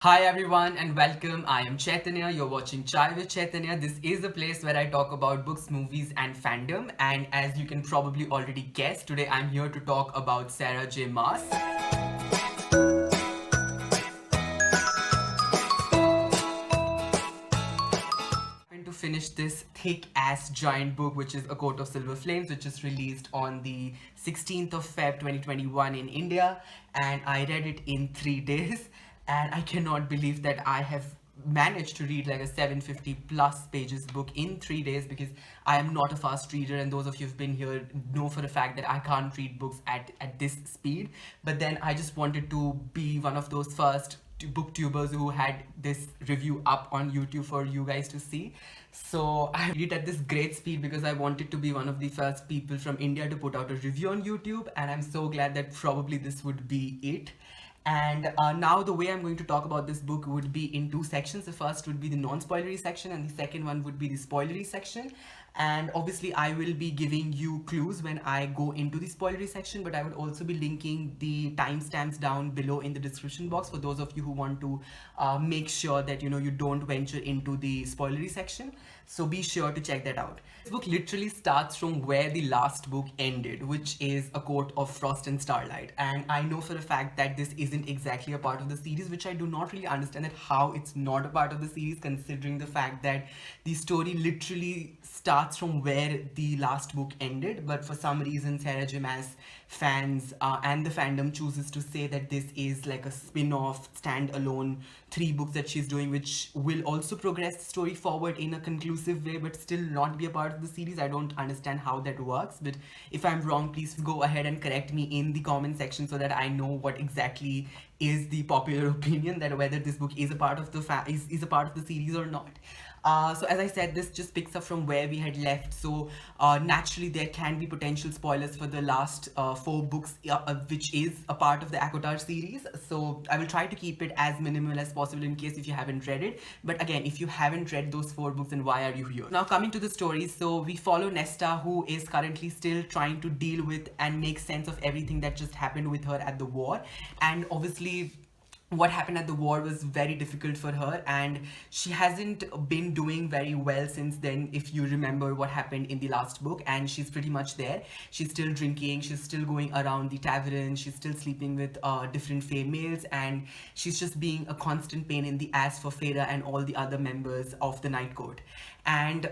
Hi everyone and welcome. I am Chaitanya. You're watching Chai with Chaitanya. This is a place where I talk about books, movies, and fandom. And as you can probably already guess, today I'm here to talk about Sarah J. Maas. To finish this thick ass giant book, which is A Court of Silver Flames, which is released on the 16th of Feb 2021 in India, and I read it in 3 days, and I cannot believe that I have managed to read like a 750 plus pages book in 3 days, because I am not a fast reader, and those of you who've been here know for a fact that I can't read books at this speed. But then I just wanted to be one of those first booktubers who had this review up on YouTube for you guys to see. So I read it at this great speed because I wanted to be one of the first people from India to put out a review on YouTube, and I'm so glad that probably this would be it. And now the way I'm going to talk about this book would be in two sections. The first would be the non-spoilery section, and the second one would be the spoilery section. And obviously I will be giving you clues when I go into the spoilery section, but I would also be linking the timestamps down below in the description box for those of you who want to make sure that you don't venture into the spoilery section. So be sure to check that out. This book literally starts from where the last book ended, which is A Court of Frost and Starlight. And I know for a fact that this isn't exactly a part of the series, which I do not really understand that how it's not a part of the series, considering the fact that the story literally starts from where the last book ended. But for some reason, Sarah J. Maas fans and the fandom chooses to say that this is like a spin-off, stand-alone 3 books that she's doing, which will also progress the story forward in a conclusive way, but still not be a part of the series. I don't understand how that works, but if I'm wrong, please go ahead and correct me in the comment section so that I know what exactly is the popular opinion, that whether this book is a part of the is a part of the series or not. So as I said, this just picks up from where we had left. So naturally there can be potential spoilers for the last 4 books, which is a part of the Akotar series. So I will try to keep it as minimal as possible in case if you haven't read it. But again, if you haven't read those 4 books, then why are you here? Now coming to the story, so we follow Nesta, who is currently still trying to deal with and make sense of everything that just happened with her at the war. And obviously what happened at the war was very difficult for her, and she hasn't been doing very well since then, if you remember what happened in the last book. And she's pretty much there. She's still drinking, she's still going around the tavern, she's still sleeping with different females, and she's just being a constant pain in the ass for Feyre and all the other members of the Night Court. And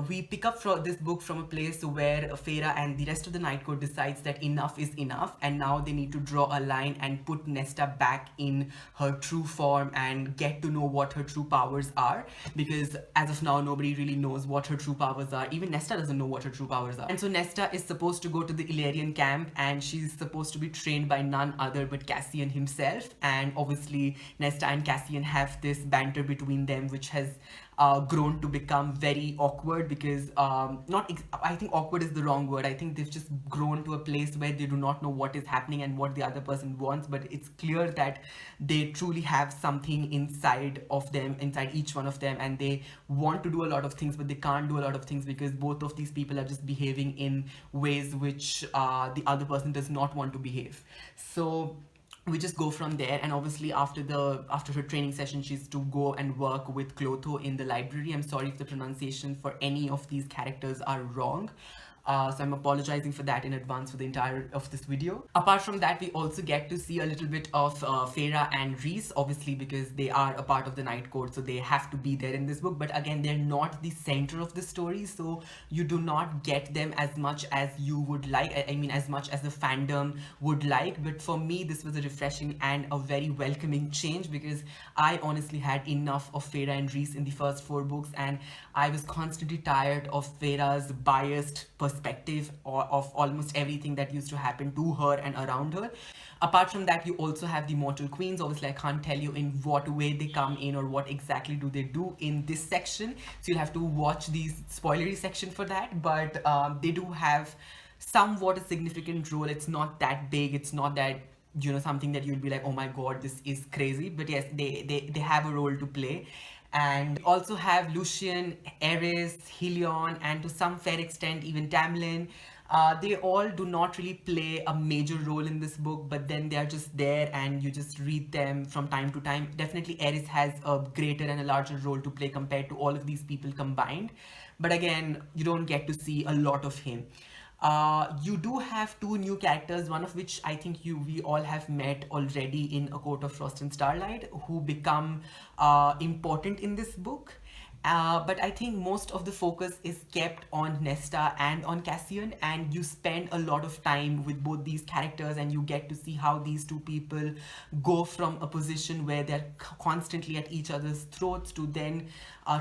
we pick up this book from a place where Feyre and the rest of the Night Court decides that enough is enough, and now they need to draw a line and put Nesta back in her true form and get to know what her true powers are, because as of now nobody really knows what her true powers are. Even Nesta doesn't know what her true powers are. And so Nesta is supposed to go to the Illyrian camp, and she's supposed to be trained by none other but Cassian himself. And obviously Nesta and Cassian have this banter between them, which has grown to become very awkward, because I think awkward is the wrong word. I think they've just grown to a place where they do not know what is happening and what the other person wants, but it's clear that they truly have something inside of them, inside each one of them, and they want to do a lot of things, but they can't do a lot of things because both of these people are just behaving in ways which the other person does not want to behave. So we just go from there. And obviously after her training session, she's to go and work with Clotho in the library. I'm sorry if the pronunciation for any of these characters are wrong. So I'm apologizing for that in advance for the entire of this video. Apart from that, we also get to see a little bit of Feyre and Rhys, obviously because they are a part of the Night Court, so they have to be there in this book. But again, they're not the center of the story, so you do not get them as much as you would like. I mean, as much as the fandom would like. But for me, this was a refreshing and a very welcoming change, because I honestly had enough of Feyre and Rhys in the first 4 books, and I was constantly tired of Feyre's biased perspective of almost everything that used to happen to her and around her. Apart from that, you also have the Mortal Queens. Obviously I can't tell you in what way they come in or what exactly do they do in this section, so you'll have to watch the spoilery section for that. But they do have somewhat a significant role. It's not that big, it's not that something that you'll be like, oh my god, this is crazy. But yes, they have a role to play. And also have Lucian, Ares, Helion, and to some fair extent even Tamlin. They all do not really play a major role in this book, but then they are just there and you just read them from time to time. Definitely Eris has a greater and a larger role to play compared to all of these people combined, but again, you don't get to see a lot of him. You do have two new characters, one of which I think we all have met already in A Court of Frost and Starlight, who become important in this book. But I think most of the focus is kept on Nesta and on Cassian, and you spend a lot of time with both these characters and you get to see how these two people go from a position where they're constantly at each other's throats to then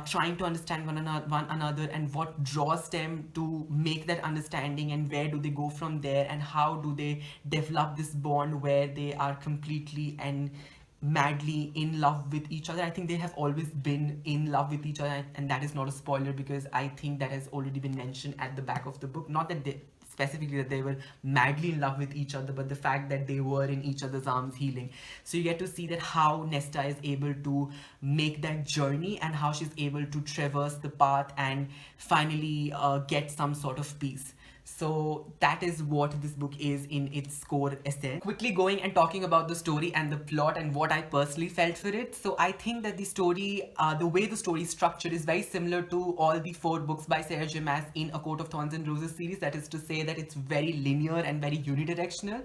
trying to understand one another, and what draws them to make that understanding, and where do they go from there, and how do they develop this bond where they are completely and madly in love with each other. I think they have always been in love with each other, and that is not a spoiler because I think that has already been mentioned at the back of the book. Not that they specifically that they were madly in love with each other, but the fact that they were in each other's arms healing. So you get to see that how Nesta is able to make that journey and how she's able to traverse the path and finally get some sort of peace. So that is what this book is in its core essence. Quickly going and talking about the story and the plot and what I personally felt for it. So I think that the story, the way the story is structured is very similar to all the 4 books by Sarah J. Maas in A Court of Thorns and Roses series. That is to say that it's very linear and very unidirectional.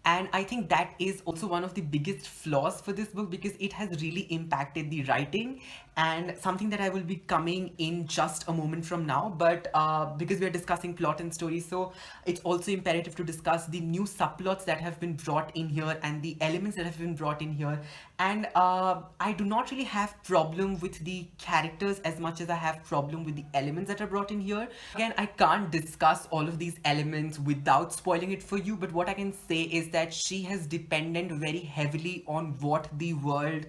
And I think that is also one of the biggest flaws for this book, because it has really impacted the writing, and something that I will be coming in just a moment from now. But because we are discussing plot and story, so it's also imperative to discuss the new subplots that have been brought in here and the elements that have been brought in here. And I do not really have problem with the characters as much as I have problem with the elements that are brought in here. Again, I can't discuss all of these elements without spoiling it for you, but what I can say is that she has depended very heavily on what the world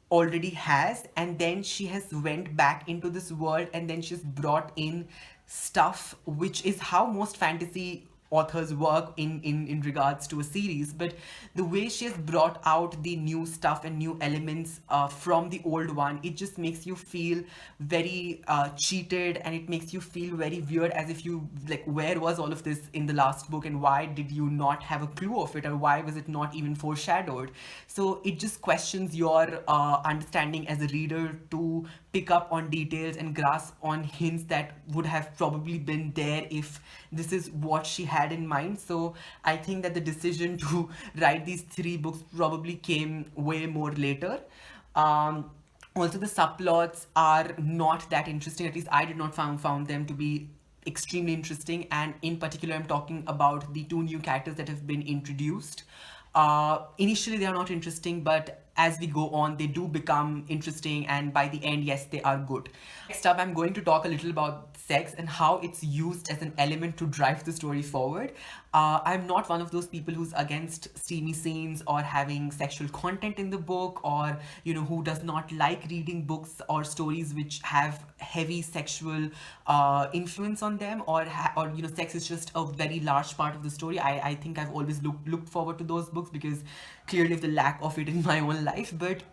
already has, and then she has went back into this world, and then she's brought in stuff, which is how most fantasy authors work in regards to a series. But the way she has brought out the new stuff and new elements from the old one, it just makes you feel very cheated, and it makes you feel very weird, as if you like, where was all of this in the last book, and why did you not have a clue of it, or why was it not even foreshadowed? So it just questions your understanding as a reader to pick up on details and grasp on hints that would have probably been there if this is what she had in mind. So I think that the decision to write these 3 books probably came way more later. Also, the subplots are not that interesting. At least I did not found them to be extremely interesting, and in particular I'm talking about the 2 new characters that have been introduced. Initially they are not interesting, but as we go on they do become interesting, and by the end, yes, they are good. Next up, I'm going to talk a little about sex and how it's used as an element to drive the story forward. I'm not one of those people who's against steamy scenes or having sexual content in the book, or who does not like reading books or stories which have heavy sexual influence on them, or sex is just a very large part of the story. I think I've always looked forward to those books because clearly of the lack of it in my own life. But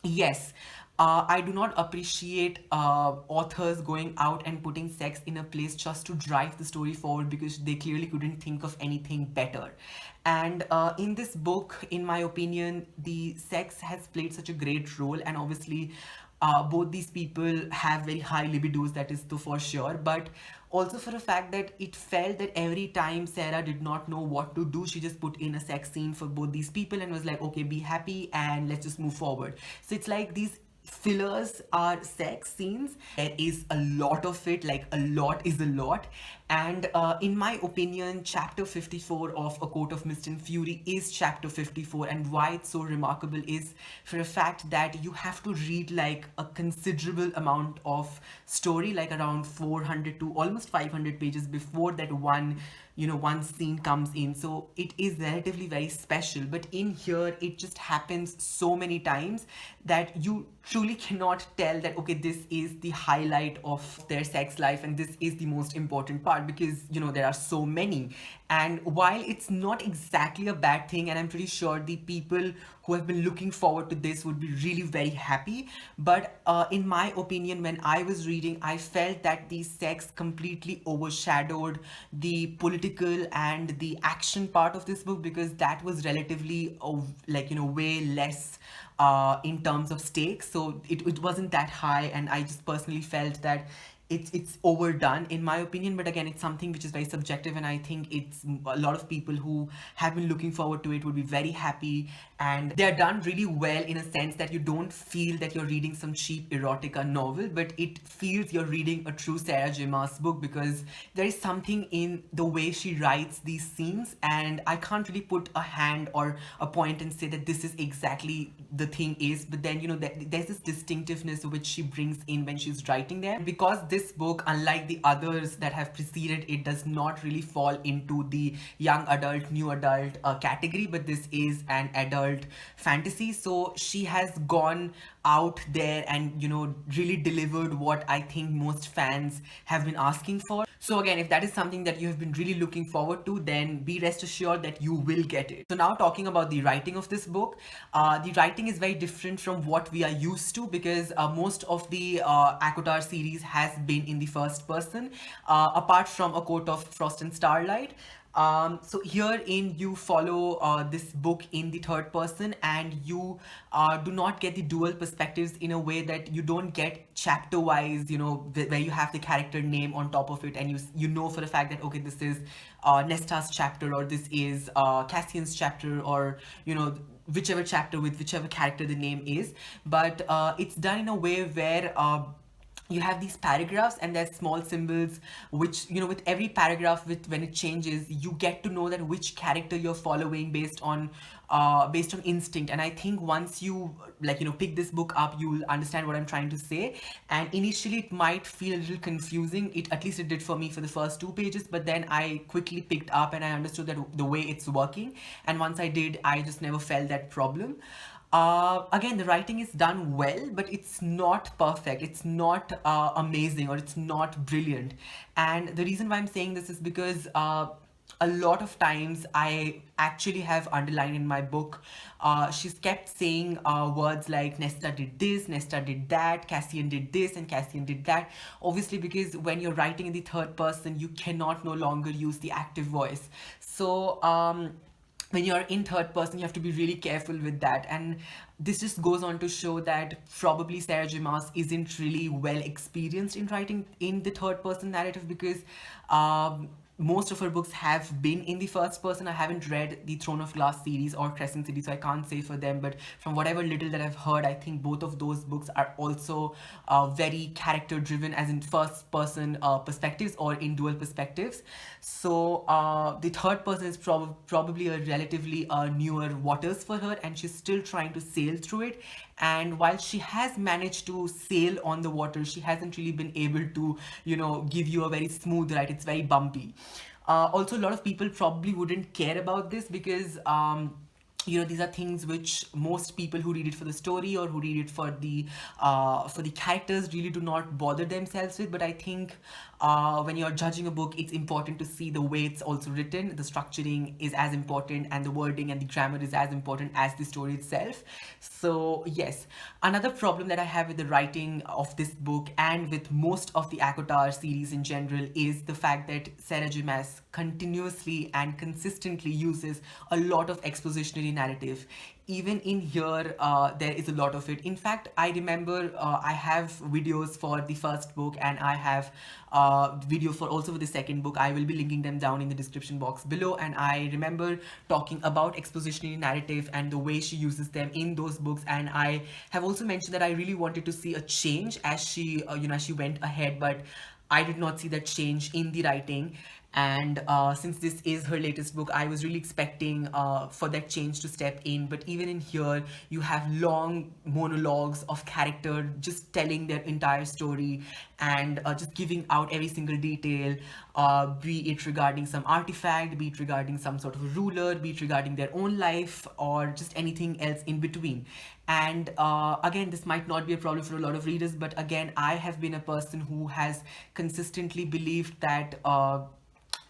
yes, I do not appreciate authors going out and putting sex in a place just to drive the story forward, because they clearly couldn't think of anything better. And in this book, in my opinion, the sex has played such a great role, and obviously both these people have very high libidos, that is for sure, but also for the fact that it felt that every time Sarah did not know what to do, she just put in a sex scene for both these people and was like, okay, be happy and let's just move forward. So it's like these fillers are sex scenes. There is a lot of it, like a lot is a lot. And in my opinion, chapter 54 of A Court of Mist and Fury is chapter 54, and why it's so remarkable is for a fact that you have to read like a considerable amount of story, like around 400 to almost 500 pages before that one scene comes in. So it is relatively very special, but in here it just happens so many times that you truly cannot tell that, okay, this is the highlight of their sex life and this is the most important part, because there are so many. And while it's not exactly a bad thing, and I'm pretty sure the people who have been looking forward to this would be really very happy, but in my opinion, when I was reading, I felt that the sex completely overshadowed the political and the action part of this book, because that was relatively like, you know, way less in terms of stakes. So it wasn't that high, and I just personally felt that it's overdone in my opinion. But again, it's something which is very subjective, and I think it's a lot of people who have been looking forward to it would be very happy. And they're done really well in a sense that you don't feel that you're reading some cheap erotica novel, but it feels you're reading a true Sarah J Maas book, because there is something in the way she writes these scenes, and I can't really put a hand or a point and say that this is exactly the thing is, but then, you know, there's this distinctiveness which she brings in when she's writing them. Because this book, unlike the others that have preceded it, does not really fall into the young adult, new adult category, but this is an adult fantasy. So she has gone out there and, you know, really delivered what I think most fans have been asking for. So again, if that is something that you have been really looking forward to, then be rest assured that you will get it. So now, talking about the writing of this book, the writing is very different from what we are used to, because most of the ACOTAR series has been in the first person, apart from A Court of Frost and Starlight. So herein you follow this book in the third person, and you do not get the dual perspectives in a way that you don't get chapter wise, you know, where you have the character name on top of it, and you know for a fact that, okay, this is Nesta's chapter, or this is Cassian's chapter, or, you know, whichever chapter with whichever character the name is. But it's done in a way where you have these paragraphs, and there's small symbols which, you know, with every paragraph, when it changes, you get to know that which character you're following based on instinct. And I think once you, like, you know, pick this book up, you'll understand what I'm trying to say. And initially it might feel a little confusing, at least it did for me for the first 2 pages, but then I quickly picked up and I understood that the way it's working, and once I did, I just never felt that problem. Again, the writing is done well, but it's not perfect. It's not amazing, or it's not brilliant. And the reason why I'm saying this is because a lot of times I actually have underlined in my book, she's kept saying words like Nesta did this, Nesta did that, Cassian did this, and Cassian did that. Obviously, because when you're writing in the third person, you cannot no longer use the active voice. So when you're in third person, you have to be really careful with that. And this just goes on to show that probably Sarah J Maas isn't really well experienced in writing in the third person narrative, because most of her books have been in the first person. I haven't read the Throne of Glass series or Crescent series, so I can't say for them, but from whatever little that I've heard, I think both of those books are also very character driven, as in first person perspectives or in dual perspectives. So the third person is probably a relatively newer waters for her, and she's still trying to sail through it. And while she has managed to sail on the water, she hasn't really been able to, you know, give you a very smooth ride. It's very bumpy. Also, a lot of people probably wouldn't care about this, because you know, these are things which most people who read it for the story, or who read it for the characters, really do not bother themselves with. But I think when you're judging a book, it's important to see the way it's also written. The structuring is as important, and the wording and the grammar is as important as the story itself. So yes, another problem that I have with the writing of this book, and with most of the ACOTAR series in general, is the fact that Sarah J Maas continuously and consistently uses a lot of expositionary narrative. Even in here, there is a lot of it. In fact, I remember I have videos for the first book, and I have video for also for the second book. I will be linking them down in the description box below. And I remember talking about expositionary narrative and the way she uses them in those books. And I have also mentioned that I really wanted to see a change as she, you know, as she went ahead, but I did not see that change in the writing. And since this is her latest book, I was really expecting for that change to step in. But even in here, you have long monologues of character just telling their entire story, and just giving out every single detail, be it regarding some artifact, be it regarding some sort of ruler, be it regarding their own life, or just anything else in between. And again, this might not be a problem for a lot of readers, but again, I have been a person who has consistently believed that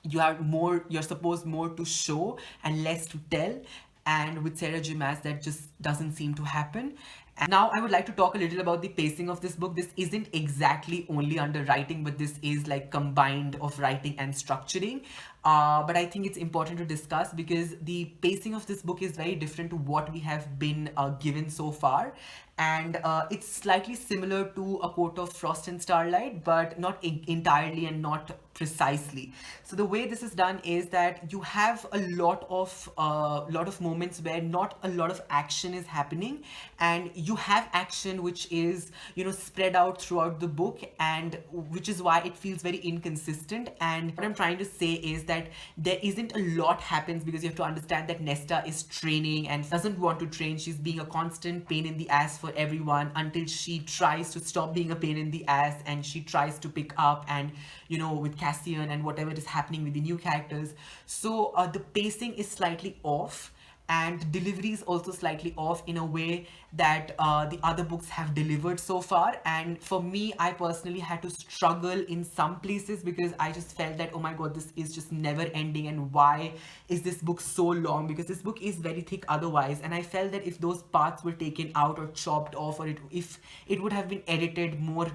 you're supposed more to show and less to tell. And with Sarah J. Maas, that just doesn't seem to happen. And now I would like to talk a little about the pacing of this book. This isn't exactly only under writing, but this is like combined of writing and structuring. But I think it's important to discuss because the pacing of this book is very different to what we have been given so far. And it's slightly similar to A Court of Frost and Starlight, but not entirely and not precisely. So the way this is done is that you have a lot of moments where not a lot of action is happening, and you have action which is, you know, spread out throughout the book, and which is why it feels very inconsistent. And what I'm trying to say is that there isn't a lot happens because you have to understand that Nesta is training and doesn't want to train. She's being a constant pain in the ass for everyone until she tries to stop being a pain in the ass, and she tries to pick up, and you know, with Cassian and whatever is happening with the new characters. So the pacing is slightly off, and delivery is also slightly off in a way that the other books have delivered so far. And for me, I personally had to struggle in some places because I just felt that, oh my god, this is just never ending, and why is this book so long? Because this book is very thick otherwise, and I felt that if those parts were taken out or chopped off, or if it would have been edited more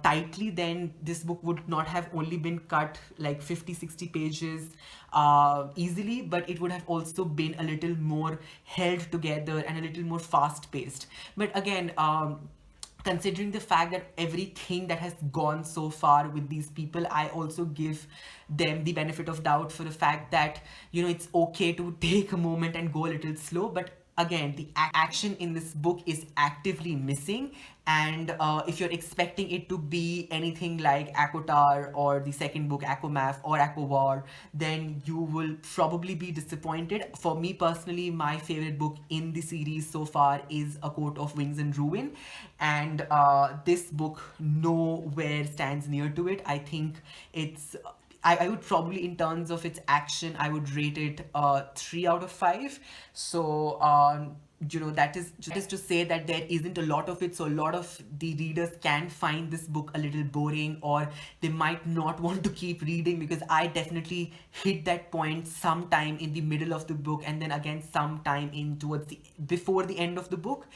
tightly, then this book would not have only been cut like 50-60 pages easily, but it would have also been a little more held together and a little more fast paced. But again, considering the fact that everything that has gone so far with these people, I also give them the benefit of doubt for the fact that, you know, it's okay to take a moment and go a little slow. But again, the action in this book is actively missing, and if you're expecting it to be anything like Akotar or the second book Akomaf or Akowar, then you will probably be disappointed. For me personally, my favorite book in the series so far is A Court of Wings and Ruin, and this book nowhere stands near to it. I think it's I would probably, in terms of its action, I would rate it 3 out of 5. So, you know, that is just to say that there isn't a lot of it. So a lot of the readers can find this book a little boring, or they might not want to keep reading, because I definitely hit that point sometime in the middle of the book, and then again sometime in towards the before the end of the book.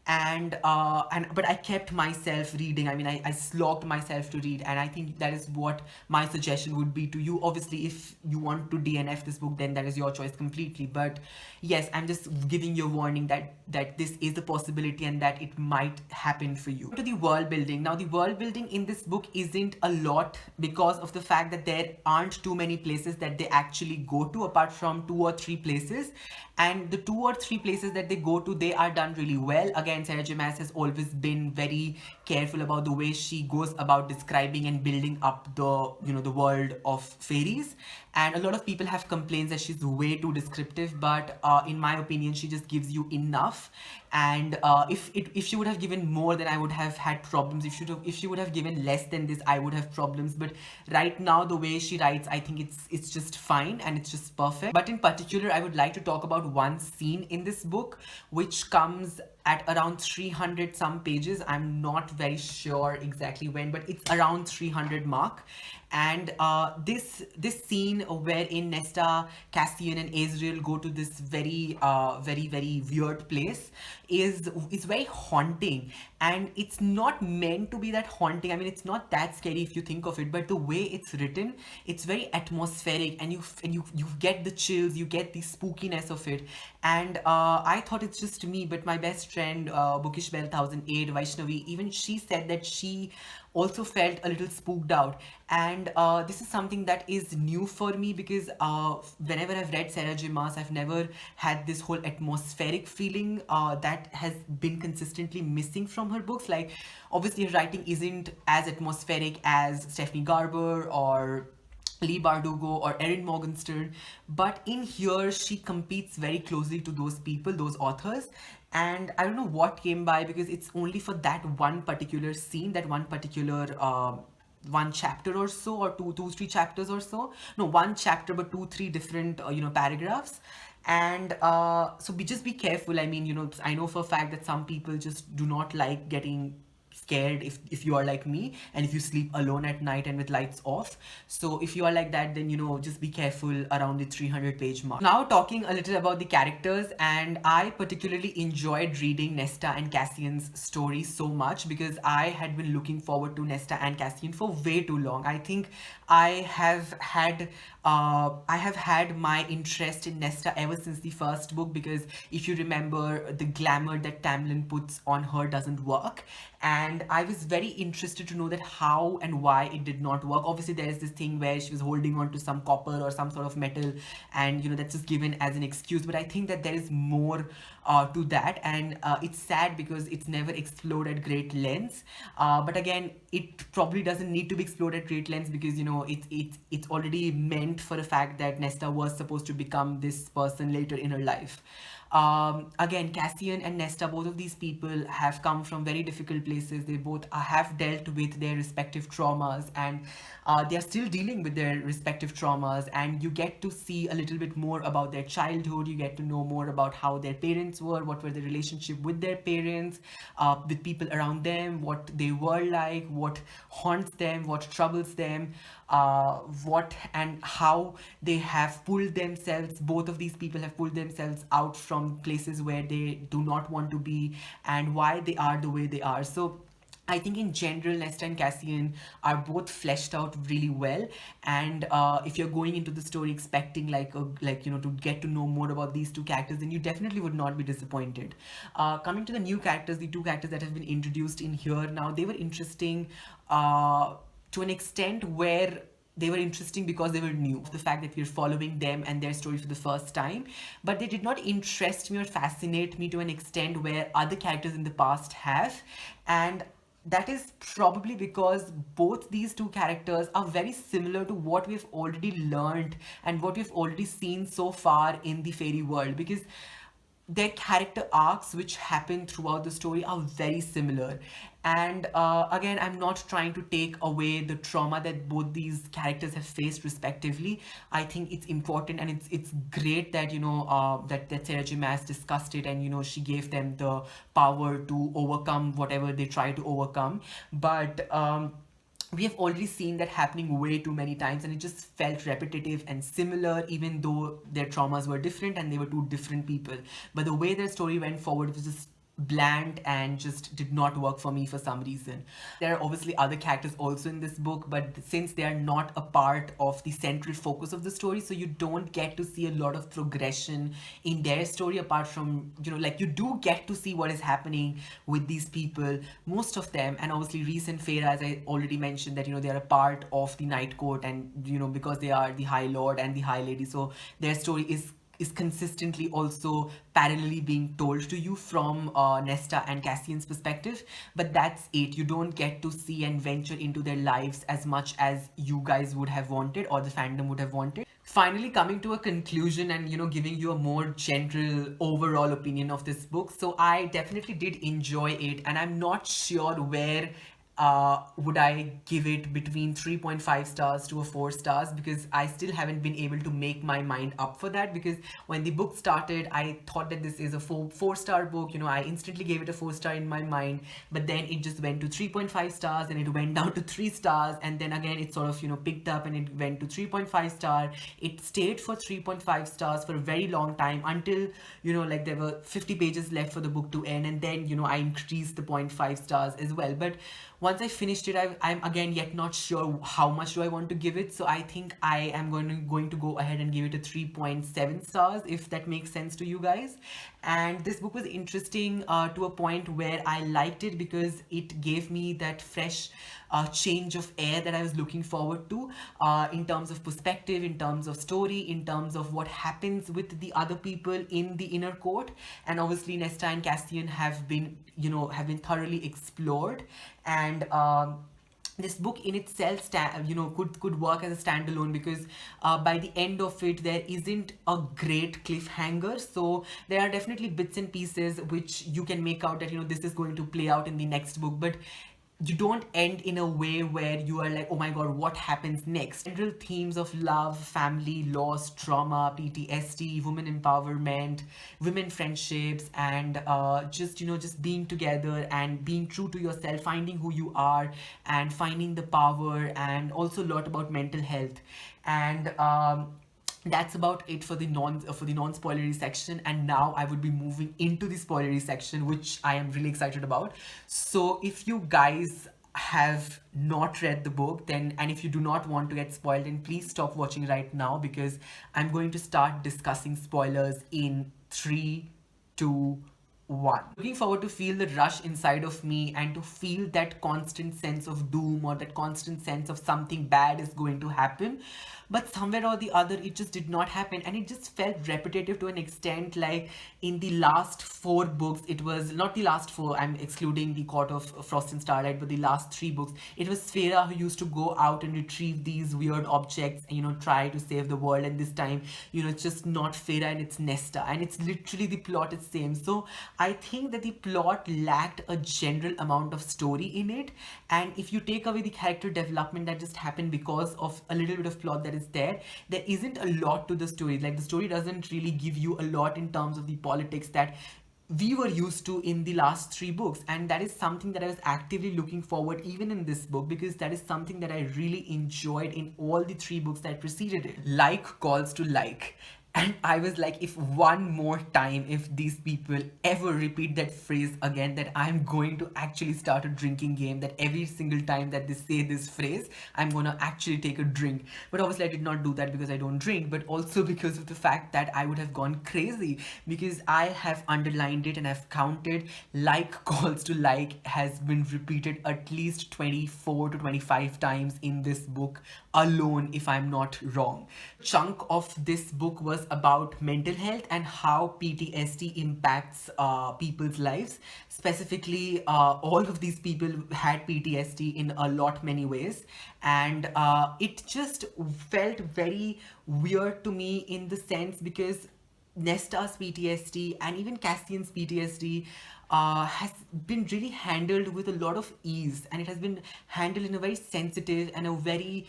And but I kept myself reading. I mean, I slogged myself to read, and I think that is what my suggestion would be to you. Obviously, if you want to DNF this book, then that is your choice completely. But yes, I'm just giving you a warning that this is a possibility and that it might happen for you. To the world building. Now, the world building in this book isn't a lot because of the fact that there aren't too many places that they actually go to, apart from 2 or 3 places. And the 2 or 3 places that they go to, they are done really well. Again, Sarah J. Maas has always been very careful about the way she goes about describing and building up the, you know, the world of fairies. And a lot of people have complaints that she's way too descriptive, but in my opinion, she just gives you enough. And if she would have given more, then I would have had problems. If she would have given less than this, I would have problems. But right now, the way she writes, I think it's just fine and it's just perfect. But in particular, I would like to talk about one scene in this book, which comes at around 300 some pages. I'm not very sure exactly when, but it's around 300 mark. And this scene wherein Nesta, Cassian, and Azriel go to this very weird place is very haunting, and it's not meant to be that haunting. I mean, it's not that scary if you think of it, but the way it's written, it's very atmospheric, and you get the chills, you get the spookiness of it. And I thought it's just me, but my best friend, Bookish Bell 1008, Vaishnavi, even she said that she also felt a little spooked out. And this is something that is new for me, because whenever I've read Sarah J. Maas, I've never had this whole atmospheric feeling that has been consistently missing from her books. Like, obviously her writing isn't as atmospheric as Stephanie Garber or Lee Bardugo or Erin Morgenstern, but in here she competes very closely to those people, those authors. And I don't know what came by, because it's only for that one particular scene, that one particular one chapter or so, or two, 3 chapters or so. No, one chapter, but 2, 3 different paragraphs. And so just be careful. I mean, I know for a fact that some people just do not like getting scared if you are like me and if you sleep alone at night and with lights off. So if you are like that, then just be careful around the 300-page mark. Now talking a little about the characters, and I particularly enjoyed reading Nesta and Cassian's story so much because I had been looking forward to Nesta and Cassian for way too long. I think I have had my interest in Nesta ever since the first book, because if you remember, the glamour that Tamlin puts on her doesn't work, and I was very interested to know that how and why it did not work. Obviously there is this thing where she was holding on to some copper or some sort of metal, and that's just given as an excuse, but I think that there is more to that, and it's sad because it's never explored at great lengths, but again, it probably doesn't need to be explored at great lengths because it's already meant for the fact that Nesta was supposed to become this person later in her life. Again, Cassian and Nesta, both of these people have come from very difficult places. They both have dealt with their respective traumas, and they are still dealing with their respective traumas, and you get to see a little bit more about their childhood. You get to know more about how their parents were, what were the relationship with their parents, with people around them, what they were like, what haunts them, what troubles them, what and how they have pulled themselves, both of these people have pulled themselves out from places where they do not want to be, and why they are the way they are. So I think in general, Nesta and Cassian are both fleshed out really well, and if you're going into the story expecting to get to know more about these two characters, then you definitely would not be disappointed. Coming to the new characters, the two characters that have been introduced in here now, they were interesting to an extent where they were interesting because they were new. The fact that we're following them and their story for the first time, but they did not interest me or fascinate me to an extent where other characters in the past have, and that is probably because both these two characters are very similar to what we've already learned and what we've already seen so far in the fairy world, because their character arcs which happen throughout the story are very similar. And again, I'm not trying to take away the trauma that both these characters have faced respectively. I think it's important, and it's great that that Sarah J. Maas discussed it, and she gave them the power to overcome whatever they try to overcome. But we have already seen that happening way too many times, and it just felt repetitive and similar, even though their traumas were different and they were two different people. But the way their story went forward was just bland and just did not work for me for some reason. There are obviously other characters also in this book, but since they are not a part of the central focus of the story, so you don't get to see a lot of progression in their story, apart from you do get to see what is happening with these people, most of them. And obviously Reese and Feyre, as I already mentioned, that they are a part of the Night Court, and because they are the High Lord and the High Lady, so their story is consistently also parallelly being told to you from Nesta and Cassian's perspective. But that's it. You don't get to see and venture into their lives as much as you guys would have wanted, or the fandom would have wanted. Finally, coming to a conclusion and giving you a more general overall opinion of this book. So I definitely did enjoy it, and I'm not sure where would I give it between 3.5 stars to 4 stars, because I still haven't been able to make my mind up for that. Because when the book started, I thought that this is a 4-star book. I instantly gave it a 4-star in my mind, but then it just went to 3.5 stars, and it went down to 3 stars, and then again it sort of picked up and it went to 3.5 star. It stayed for 3.5 stars for a very long time, until there were 50 pages left for the book to end, and then I increased the 0.5 stars as well. But once I finished it, I'm again yet not sure how much do I want to give it. So I think I am going to go ahead and give it a 3.7 stars, if that makes sense to you guys. And this book was interesting to a point where I liked it because it gave me that fresh change of air that I was looking forward to, in terms of perspective, in terms of story, in terms of what happens with the other people in the inner court. And obviously Nesta and Cassian have been thoroughly explored, and this book in itself could work as a standalone, because by the end of it there isn't a great cliffhanger. So there are definitely bits and pieces which you can make out that this is going to play out in the next book, but you don't end in a way where you are like, oh my god, what happens next? General themes of love, family, loss, trauma, PTSD, women empowerment, women friendships, and just, you know, just being together and being true to yourself, finding who you are and finding the power, and also a lot about mental health. And that's about it for the non spoilery section. And now I would be moving into the spoilery section, which I am really excited about. So if you guys have not read the book, then, and if you do not want to get spoiled, then please stop watching right now, because I'm going to start discussing spoilers in 3, 2, 1. Looking forward to feel the rush inside of me and to feel that constant sense of doom, or that constant sense of something bad is going to happen. But somewhere or the other, it just did not happen, and it just felt repetitive to an extent. Like in the last 4 books, it was not the last 4, I'm excluding the Court of Frost and Starlight, but the last 3 books, it was Sphera who used to go out and retrieve these weird objects and, you know, try to save the world. And this time, you know, it's just not Feyre, and it's Nesta, and it's literally the plot is same. So I think that the plot lacked a general amount of story in it, and if you take away the character development that just happened because of a little bit of plot that is there isn't a lot to the story. Like, the story doesn't really give you a lot in terms of the politics that we were used to in the last 3 books. And that is something that I was actively looking forward even in this book, because that is something that I really enjoyed in all the 3 books that preceded it. Like calls to like. And I was like, if one more time, if these people ever repeat that phrase again, that I'm going to actually start a drinking game, that every single time that they say this phrase, I'm gonna actually take a drink. But obviously I did not do that because I don't drink, but also because of the fact that I would have gone crazy, because I have underlined it and I've counted like calls to like has been repeated at least 24 to 25 times in this book alone, if I'm not wrong. Chunk of this book was about mental health and how PTSD impacts people's lives. Specifically, all of these people had PTSD in a lot many ways, and it just felt very weird to me in the sense because Nesta's PTSD and even Cassian's PTSD has been really handled with a lot of ease, and it has been handled in a very sensitive and a very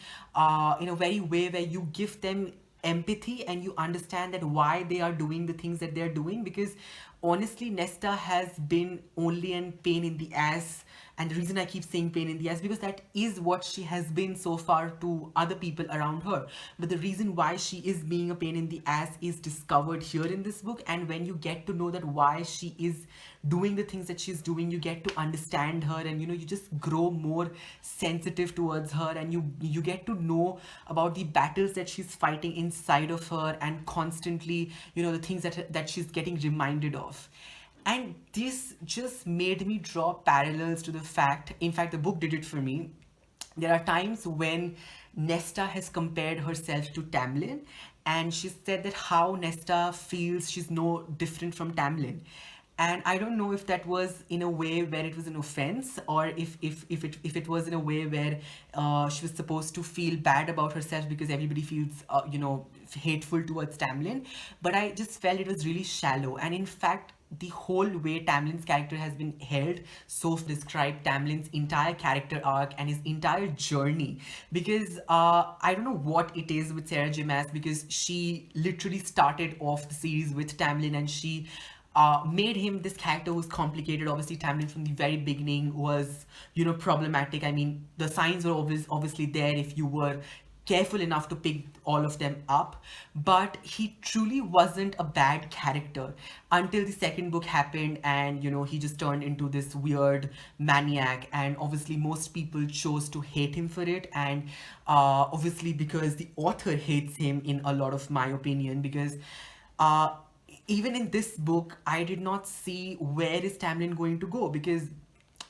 in a very way where you give them empathy and you understand that why they are doing the things that they're doing. Because honestly, Nesta has been only in pain in the ass, and the reason I keep saying pain in the ass, because that is what she has been so far to other people around her. But the reason why she is being a pain in the ass is discovered here in this book. And when you get to know that why she is doing the things that she's doing, you get to understand her, and, you know, you just grow more sensitive towards her, and you get to know about the battles that she's fighting inside of her, and constantly, you know, the things that she's getting reminded of. And this just made me draw parallels to the fact, in fact, the book did it for me. There are times when Nesta has compared herself to Tamlin, and she said that how Nesta feels she's no different from Tamlin. And I don't know if that was in a way where it was an offense, or if it was in a way where she was supposed to feel bad about herself because everybody feels you know, hateful towards Tamlin. But I just felt it was really shallow. And in fact, the whole way Tamlin's character has been held so describe Tamlin's entire character arc and his entire journey. Because I don't know what it is with Sarah J Maas, because she literally started off the series with Tamlin, and she made him this character who's complicated. Obviously, Tamlin from the very beginning was, you know, problematic. I mean, the signs were obviously there if you were careful enough to pick all of them up. But he truly wasn't a bad character until the second book happened, and, you know, he just turned into this weird maniac. And obviously, most people chose to hate him for it. And obviously, because the author hates him, in a lot of my opinion, because even in this book, I did not see where is Tamlin going to go. Because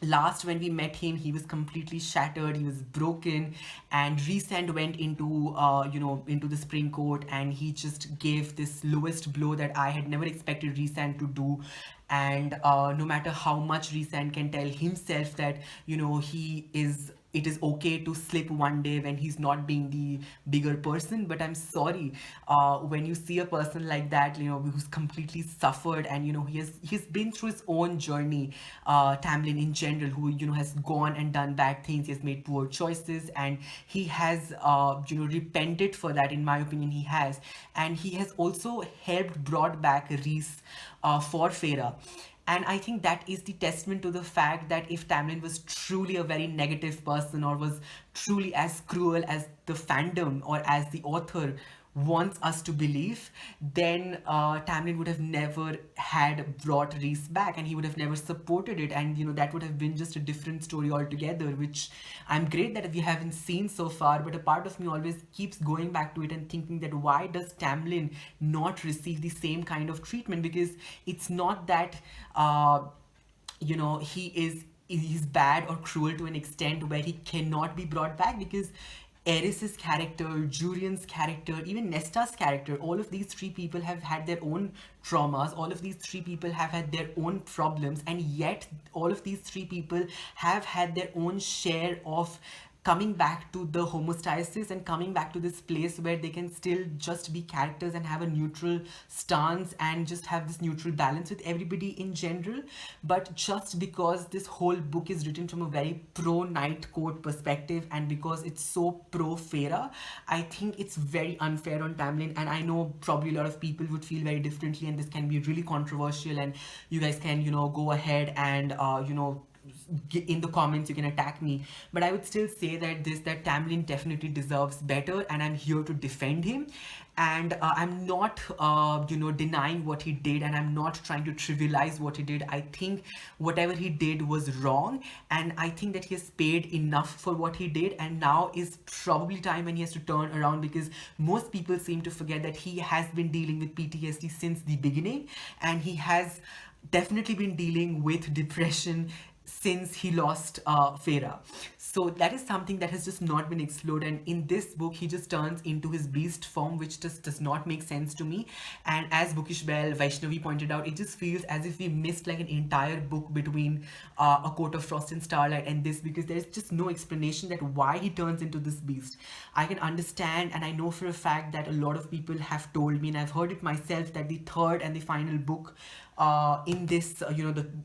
last when we met him, he was completely shattered, he was broken, and Rhysand went into you know, into the Spring Court, and he just gave this lowest blow that I had never expected Rhysand to do. And no matter how much Rhysand can tell himself that, you know, he is it is okay to slip one day when he's not being the bigger person. But I'm sorry, when you see a person like that, who's completely suffered, and he's been through his own journey, Tamlin in general, who has gone and done bad things, he has made poor choices, and he has repented for that. In my opinion, he has, and he has also helped brought back Reese for Feyre. And I think that is the testament to the fact that if Tamlin was truly a very negative person, or was truly as cruel as the fandom or as the author wants us to believe, then Tamlin would have never had brought Reese back, and he would have never supported it, and that would have been just a different story altogether, which I'm great that we haven't seen so far. But a part of me always keeps going back to it and thinking that why does Tamlin not receive the same kind of treatment? Because it's not that he's bad or cruel to an extent where he cannot be brought back, because Eris's character, Julian's character, even Nesta's character, all of these three people have had their own traumas, all of these three people have had their own problems, and yet all of these three people have had their own share of coming back to the homostasis and coming back to this place where they can still just be characters and have a neutral stance and just have this neutral balance with everybody in general. But just because this whole book is written from a very pro Night Court perspective, and because it's so pro Feyre, I think it's very unfair on Tamlin. And I know probably a lot of people would feel very differently, and this can be really controversial, and you guys can go ahead and in the comments you can attack me. But I would still say that Tamlin definitely deserves better, and I'm here to defend him. And I'm not denying what he did, and I'm not trying to trivialize what he did. I think whatever he did was wrong, and I think that he has paid enough for what he did, and now is probably time when he has to turn around, because most people seem to forget that he has been dealing with PTSD since the beginning, and he has definitely been dealing with depression since he lost Feyre. So that is something that has just not been explored, and in this book he just turns into his beast form, which just does not make sense to me. And as Bookish Bell Vaishnavi pointed out, it just feels as if we missed like an entire book between A Court of Frost and Starlight and this, because there's just no explanation that why he turns into this beast. I can understand, and I know for a fact that a lot of people have told me, and I've heard it myself, that the third and the final book in this,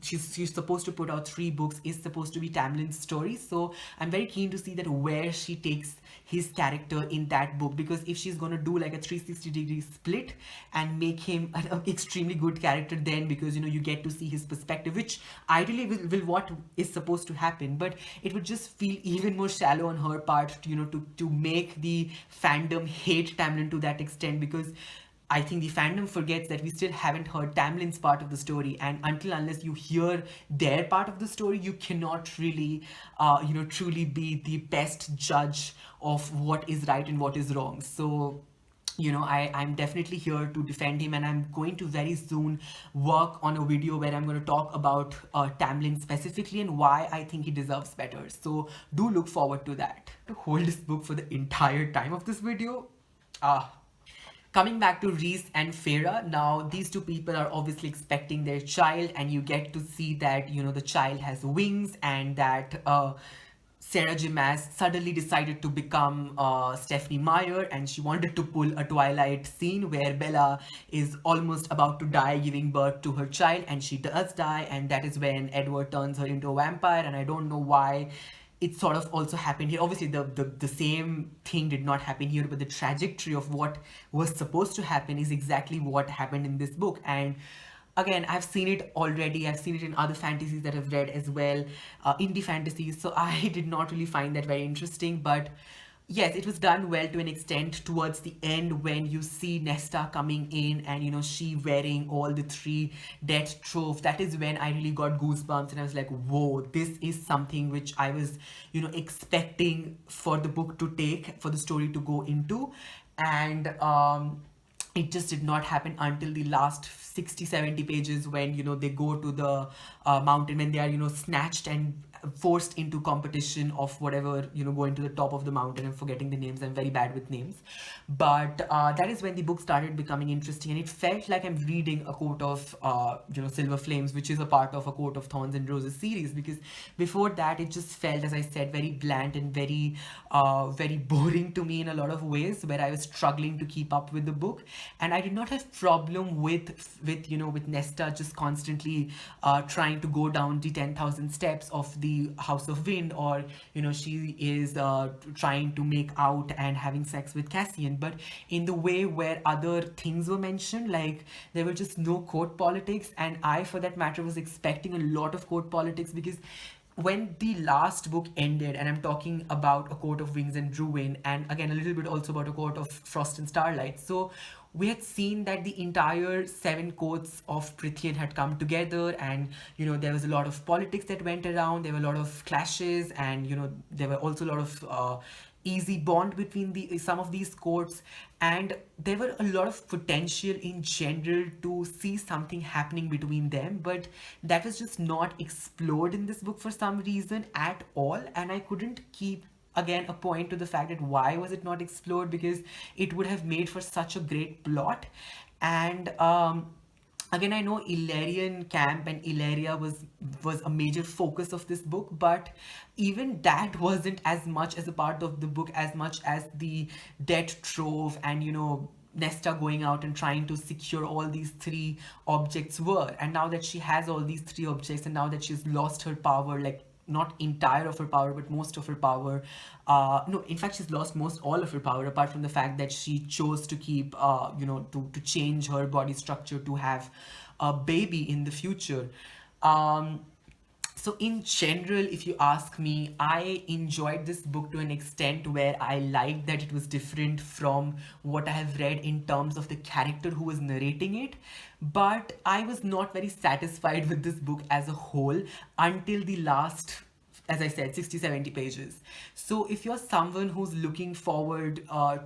she's supposed to put out 3 books, is supposed to be Tamlin's story. So I'm very keen to see that where she takes his character in that book, because if she's gonna do like a 360-degree split and make him an extremely good character, then because you get to see his perspective, which ideally will what is supposed to happen, but it would just feel even more shallow on her part, to make the fandom hate Tamlin to that extent, because I think the fandom forgets that we still haven't heard Tamlin's part of the story, and unless you hear their part of the story, you cannot really, truly be the best judge of what is right and what is wrong. So, I'm definitely here to defend him, and I'm going to very soon work on a video where I'm going to talk about Tamlin specifically and why I think he deserves better. So do look forward to that. To hold this book for the entire time of this video. Coming back to Reese and Feyre, now these two people are obviously expecting their child, and you get to see that, the child has wings, and that Sarah J. Maas suddenly decided to become Stephenie Meyer, and she wanted to pull a Twilight scene where Bella is almost about to die giving birth to her child, and she does die, and that is when Edward turns her into a vampire. And I don't know why it sort of also happened here. Obviously, the same thing did not happen here, but the trajectory of what was supposed to happen is exactly what happened in this book. And again, I've seen it already. I've seen it in other fantasies that I've read as well, indie fantasies. So I did not really find that very interesting. But yes, it was done well to an extent towards the end, when you see Nesta coming in and she wearing all the 3 death trove. That is when I really got goosebumps, and I was like, whoa, this is something which I was expecting for the book to take, for the story to go into. And it just did not happen until the last 60-70 pages, when they go to the mountain, when they are snatched and forced into competition of whatever, going to the top of the mountain. I'm forgetting the names, I'm very bad with names. But that is when the book started becoming interesting, and it felt like I'm reading A Court of Silver Flames, which is a part of A Court of Thorns and Roses series. Because before that it just felt, as I said, very bland and very boring to me in a lot of ways, where I was struggling to keep up with the book. And I did not have problem with Nesta just constantly trying to go down the 10,000 steps of the House of Wind, or she is trying to make out and having sex with Cassian. But in the way where other things were mentioned, like there were just no court politics, and I, for that matter, was expecting a lot of court politics. Because when the last book ended, and I'm talking about A Court of Wings and Ruin, and again a little bit also about A Court of Frost and Starlight, so we had seen that the entire seven courts of Prithian had come together, and there was a lot of politics that went around, there were a lot of clashes, and there were also a lot of easy bond between some of these courts, and there were a lot of potential in general to see something happening between them. But that was just not explored in this book for some reason at all, and I couldn't keep again a point to the fact that why was it not explored, because it would have made for such a great plot. And again, I know Illyrian camp and Illyria was a major focus of this book, but even that wasn't as much as a part of the book as much as the debt trove and Nesta going out and trying to secure all these three objects were. And now that she has all these three objects, and now that she's lost her power, like not entire of her power but most of her power, no, in fact she's lost most all of her power, apart from the fact that she chose to keep to change her body structure to have a baby in the future. So in general, if you ask me, I enjoyed this book to an extent where I liked that it was different from what I have read in terms of the character who was narrating it. But I was not very satisfied with this book as a whole until the last, as I said, 60-70 pages. So if you're someone who's looking forward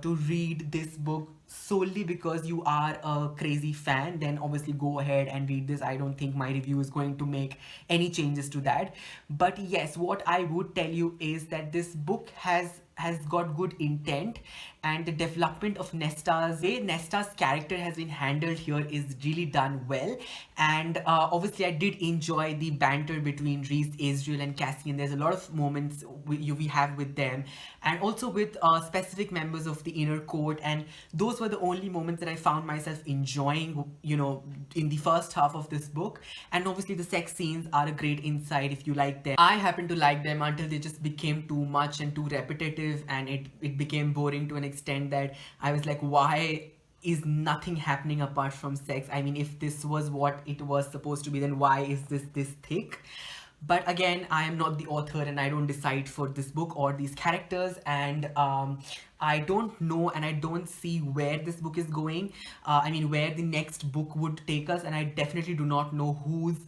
to read this book solely because you are a crazy fan, then obviously go ahead and read this. I don't think my review is going to make any changes to that. But yes, what I would tell you is that this book has got good intent, and the development of Nesta's character has been handled here is really done well. And obviously I did enjoy the banter between Rhys, Asriel and Cassian. There's a lot of moments we have with them, and also with specific members of the inner court, and those were the only moments that I found myself enjoying in the first half of this book. And obviously the sex scenes are a great insight if you like them. I happen to like them until they just became too much and too repetitive, and it became boring to an extent that I was like, why is nothing happening apart from sex? I mean, if this was what it was supposed to be, then why is this thick? But again, I am not the author and I don't decide for this book or these characters, and I don't know and I don't see where this book is going. I mean, where the next book would take us, and I definitely do not know whose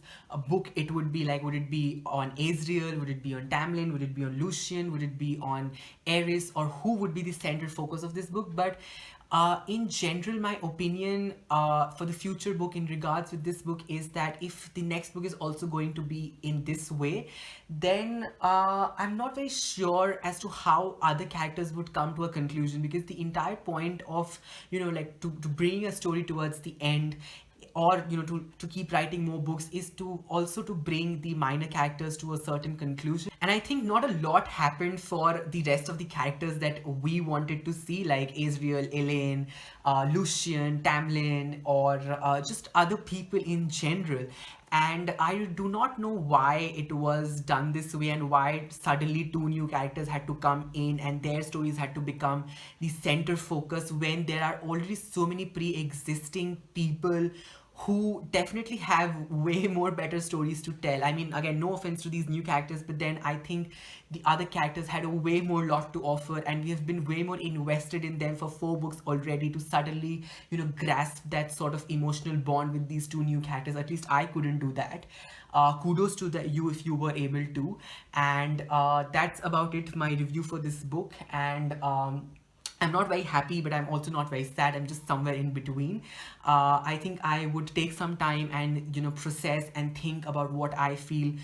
book it would be. Like, would it be on Asriel? Would it be on Tamlin? Would it be on Lucian? Would it be on Aerys? Or who would be the central focus of this book? But in general, my opinion for the future book in regards with this book is that if the next book is also going to be in this way, then I'm not very sure as to how other characters would come to a conclusion, because the entire point of like to bring a story towards the end, or to keep writing more books, is to also to bring the minor characters to a certain conclusion. And I think not a lot happened for the rest of the characters that we wanted to see, like Asriel, Elaine, Lucian, Tamlin, or just other people in general. And I do not know why it was done this way, and why suddenly two new characters had to come in and their stories had to become the center focus, when there are already so many pre-existing people who definitely have way more better stories to tell. I mean, again, no offense to these new characters, but then I think the other characters had a way more lot to offer, and we have been way more invested in them for 4 books already to suddenly, grasp that sort of emotional bond with these two new characters. At least I couldn't do that. Kudos to you if you were able to. And that's about it, my review for this book. And I'm not very happy, but I'm also not very sad. I'm just somewhere in between. I think I would take some time and process and think about what I feel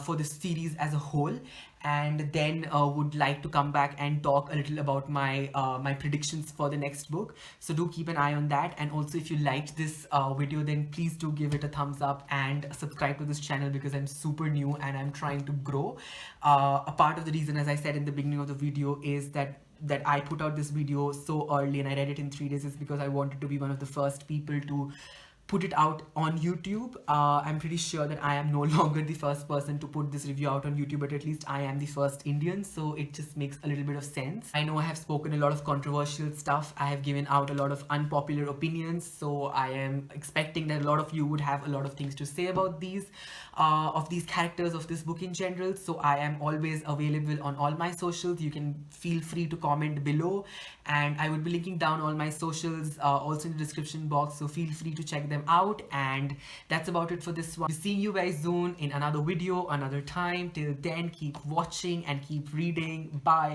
for this series as a whole, and then would like to come back and talk a little about my predictions for the next book. So do keep an eye on that. And also, if you liked this video, then please do give it a thumbs up and subscribe to this channel, because I'm super new and I'm trying to grow. A part of the reason, as I said in the beginning of the video, is that I put out this video so early and I read it in 3 days is because I wanted to be one of the first people to put it out on YouTube. I'm pretty sure that I am no longer the first person to put this review out on YouTube, but at least I am the first Indian, so it just makes a little bit of sense. I know I have spoken a lot of controversial stuff. I have given out a lot of unpopular opinions, so I am expecting that a lot of you would have a lot of things to say about these characters of this book in general. So I am always available on all my socials. You can feel free to comment below, and I would be linking down all my socials also in the description box, so feel free to check them out. And that's about it for this one. Seeing you guys soon in another video, another time. Till then, keep watching and keep reading. Bye.